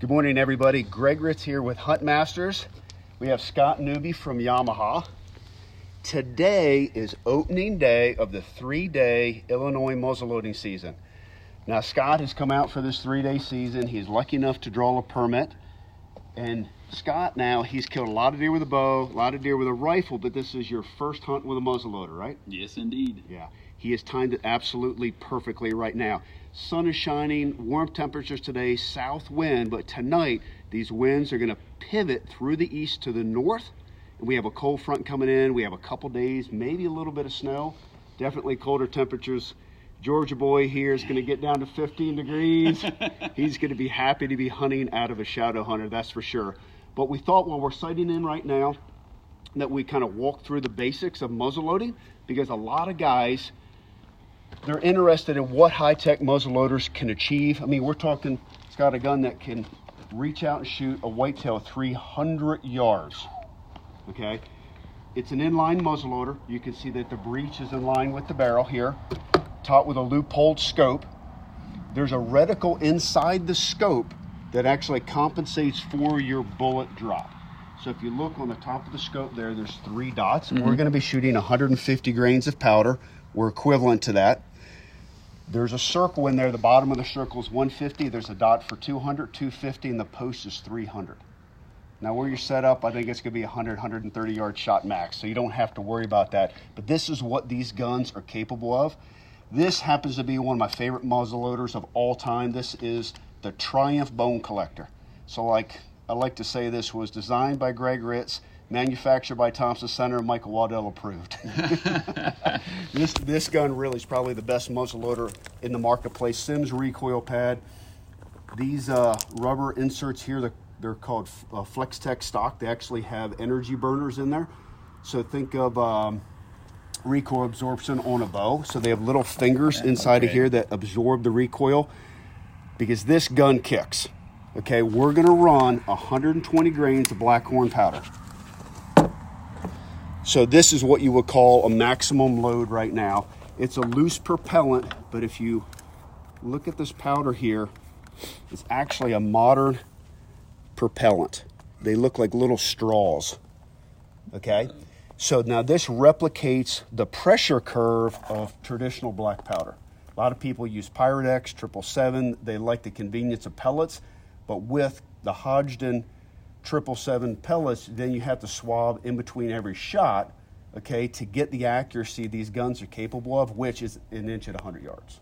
Good morning, everybody. Gregg Ritz here with Hunt Masters. We have Scott Newby from Yamaha. Today is opening day of the 3-day Illinois muzzleloading season. Now, Scott has come out for this 3-day season. He's lucky enough to draw a permit. And Scott, now, he's killed a lot of deer with a bow, a lot of deer with a rifle, but this is your first hunt with a muzzleloader, right? Yes, indeed. Yeah. He has timed it absolutely perfectly right now. Sun is shining, warm temperatures today, south wind, but tonight these winds are going to pivot through the east to the north. And we have a cold front coming in. We have a couple days, maybe a little bit of snow, definitely colder temperatures. Georgia boy here is going to get down to 15 degrees. He's going to be happy to be hunting out of a shadow hunter, that's for sure. But we thought while we're sighting in right now that we kind of walk through the basics of muzzleloading, because a lot of guys, they're interested in what high-tech muzzleloaders can achieve. I mean, we're talking, it's got a gun that can reach out and shoot a whitetail 300 yards, okay? It's an inline muzzleloader. You can see that the breech is in line with the barrel here, topped with a loopholed scope. There's a reticle inside the scope that actually compensates for your bullet drop. So if you look on the top of the scope there's 3 dots. Mm-hmm. We're gonna be shooting 150 grains of powder. We're equivalent to that. There's a circle in there. The bottom of the circle is 150. There's a dot for 200, 250, and the post is 300. Now where you're set up, I think it's gonna be 100, 130 yard shot max, so you don't have to worry about that. But this is what these guns are capable of. This happens to be one of my favorite muzzleloaders of all time. This is the Triumph Bone Collector. So I like to say this was designed by Gregg Ritz, manufactured by Thompson Center, and Michael Waddell approved. This gun really is probably the best muzzleloader in the marketplace. Sims recoil pad. These rubber inserts here, they're called Flex Tech stock. They actually have energy burners in there. So think of recoil absorption on a bow. So they have little fingers inside of here that absorb the recoil, because this gun kicks. Okay, we're gonna run 120 grains of black horn powder. So this is what you would call a maximum load right now. It's a loose propellant, but if you look at this powder here, it's actually a modern propellant. They look like little straws, okay? So now this replicates the pressure curve of traditional black powder. A lot of people use Pyrex, 777. They like the convenience of pellets, but with the Hodgdon 777 pellets, then you have to swab in between every shot, okay, to get the accuracy these guns are capable of, which is an inch at 100 yards.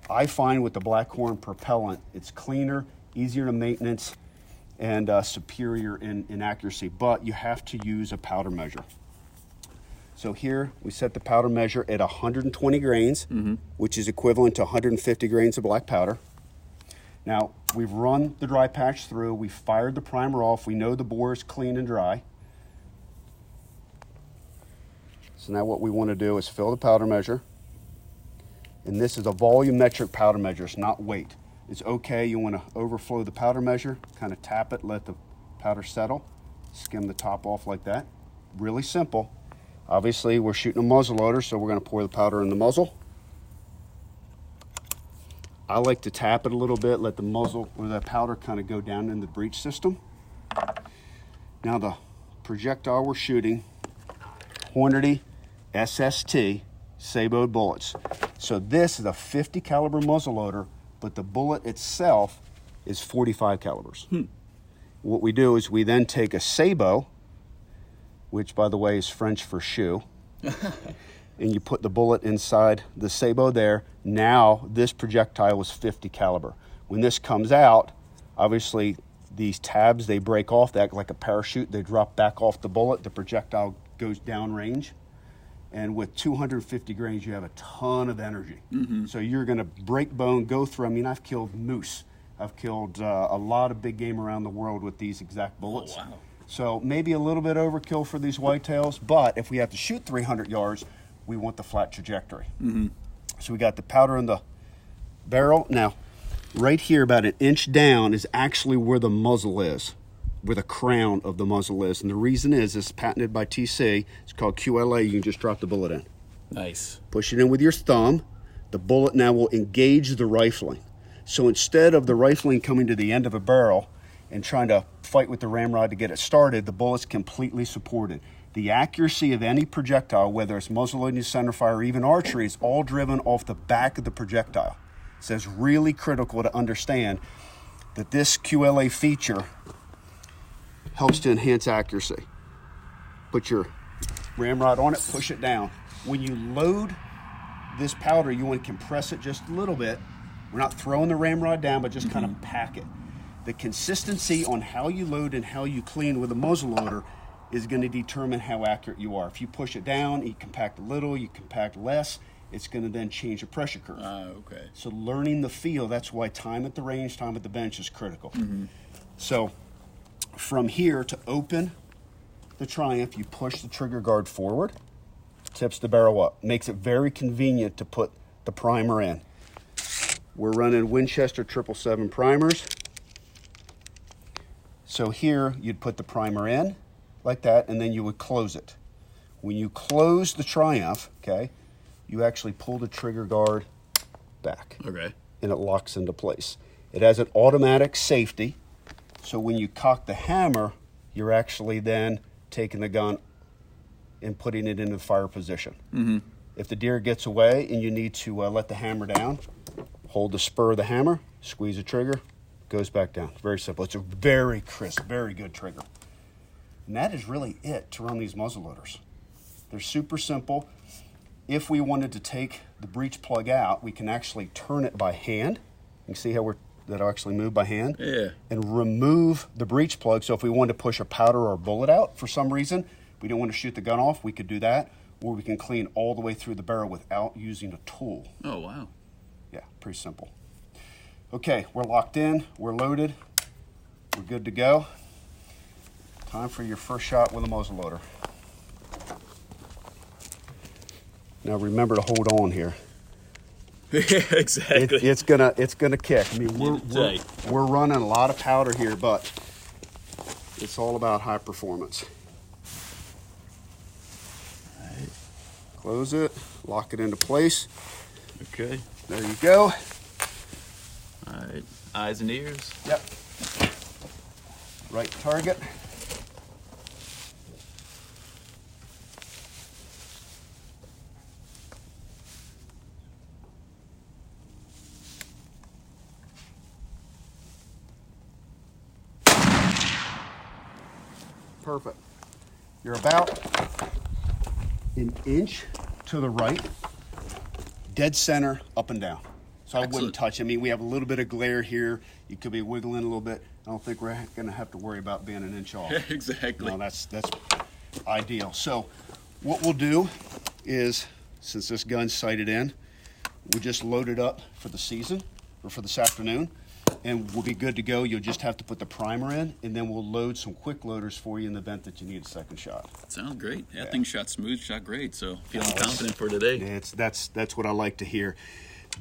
I find with the Blackhorn propellant, it's cleaner, easier to maintenance, and superior in accuracy, but you have to use a powder measure. So here we set the powder measure at 120 grains, which is equivalent to 150 grains of black powder. Now, we've run the dry patch through, we've fired the primer off, we know the bore is clean and dry. So now what we want to do is fill the powder measure. And this is a volumetric powder measure, it's not weight. It's okay, you want to overflow the powder measure, kind of tap it, let the powder settle, skim the top off like that. Really simple. Obviously, we're shooting a muzzleloader, so we're going to pour the powder in the muzzle. I like to tap it a little bit, let the muzzle or the powder kind of go down in the breech system. Now the projectile we're shooting, Hornady SST saboed bullets. So this is a 50 caliber muzzleloader, but the bullet itself is 45 calibers. What we do is we then take a sabot, which by the way is French for shoe, and you put the bullet inside the sabot there. Now this projectile is 50 caliber. When this comes out, obviously these tabs, they break off, they act like a parachute, they drop back off the bullet, the projectile goes downrange. And with 250 grains, you have a ton of energy. So you're gonna break bone, go through. I mean, I've killed moose. I've killed a lot of big game around the world with these exact bullets. Oh, wow. So maybe a little bit overkill for these whitetails, but if we have to shoot 300 yards, we want the flat trajectory. So we got the powder in the barrel. Now, right here, about an inch down, is actually where the muzzle is, where the crown of the muzzle is. And the reason is, it's patented by TC. It's called QLA. You can just drop the bullet in. Nice. Push it in with your thumb. The bullet now will engage the rifling. So instead of the rifling coming to the end of a barrel and trying to fight with the ramrod to get it started, the bullet's completely supported. The accuracy of any projectile, whether it's muzzleloading, centerfire, or even archery, is all driven off the back of the projectile. So it's really critical to understand that this QLA feature helps to enhance accuracy. Put your ramrod on it, push it down. When you load this powder, you want to compress it just a little bit. We're not throwing the ramrod down, but just kind of pack it. The consistency on how you load and how you clean with a muzzleloader is going to determine how accurate you are. If you push it down, you compact a little, you compact less, it's going to then change the pressure curve. Okay. So learning the feel, that's why time at the range, time at the bench is critical. So from here to open the Triumph, you push the trigger guard forward, tips the barrel up. Makes it very convenient to put the primer in. We're running Winchester 777 primers. So here you'd put the primer in like that, and then you would close it. When you close the Triumph, okay, you actually pull the trigger guard back. Okay. And it locks into place. It has an automatic safety, so when you cock the hammer, you're actually then taking the gun and putting it into the fire position. If the deer gets away and you need to let the hammer down, hold the spur of the hammer, squeeze the trigger, goes back down. Very simple. It's a very crisp, very good trigger. And that is really it to run these muzzleloaders. They're super simple. If we wanted to take the breech plug out, we can actually turn it by hand. You can see how that'll actually move by hand. Yeah. And remove the breech plug. So if we wanted to push a powder or a bullet out for some reason, we don't want to shoot the gun off, we could do that. Or we can clean all the way through the barrel without using a tool. Oh, wow. Yeah, pretty simple. Okay, we're locked in, we're loaded, we're good to go. Time for your first shot with a muzzleloader. Now remember to hold on here. Yeah, exactly. It's gonna kick. I mean, we're running a lot of powder here, but it's all about high performance. All right. Close it, lock it into place. Okay. There you go. All right. Eyes and ears. Yep. Right target. Perfect. You're about an inch to the right, dead center, up and down. So I wouldn't touch. I mean, we have a little bit of glare here. You could be wiggling a little bit. I don't think we're going to have to worry about being an inch off. Exactly. No, that's ideal. So what we'll do is, since this gun's sighted in, we just load it up for the season, or for this afternoon, and we'll be good to go. You'll just have to put the primer in, and then we'll load some quick loaders for you in the event that you need a second shot. Sounds great. Yeah, thing shot smooth, shot great. So feeling confident for today. That's what I like to hear.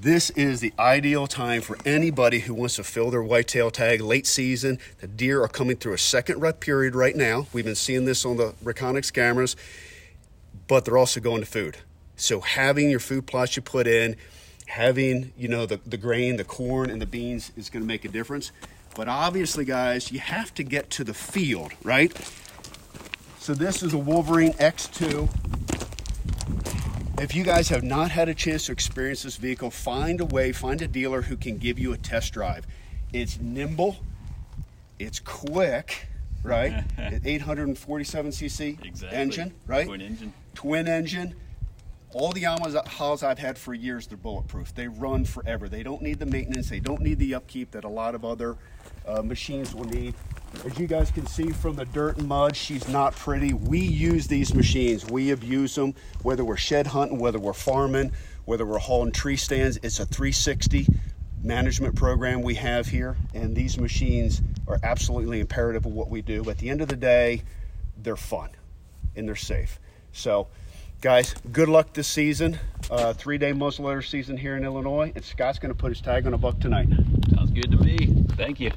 This is the ideal time for anybody who wants to fill their whitetail tag late season. The deer are coming through a second rut period right now. We've been seeing this on the Reconyx cameras, but they're also going to food. So having your food plots you put in, having, you know, the grain, the corn, and the beans is going to make a difference. But obviously, guys, you have to get to the field, right? So this is a Wolverine X2. If you guys have not had a chance to experience this vehicle, find a dealer who can give you a test drive. It's nimble, it's quick, right? 847cc engine, right? Twin engine. All the Yamahas I've had for years, they're bulletproof. They run forever. They don't need the maintenance. They don't need the upkeep that a lot of other machines will need. As you guys can see from the dirt and mud, she's not pretty. We use these machines. We abuse them, whether we're shed hunting, whether we're farming, whether we're hauling tree stands. It's a 360 management program we have here, and these machines are absolutely imperative of what we do. But at the end of the day, they're fun and they're safe. So, guys, good luck this season. 3-day muzzleloader season here in Illinois, and Scott's going to put his tag on a buck tonight. Sounds good to me. Thank you.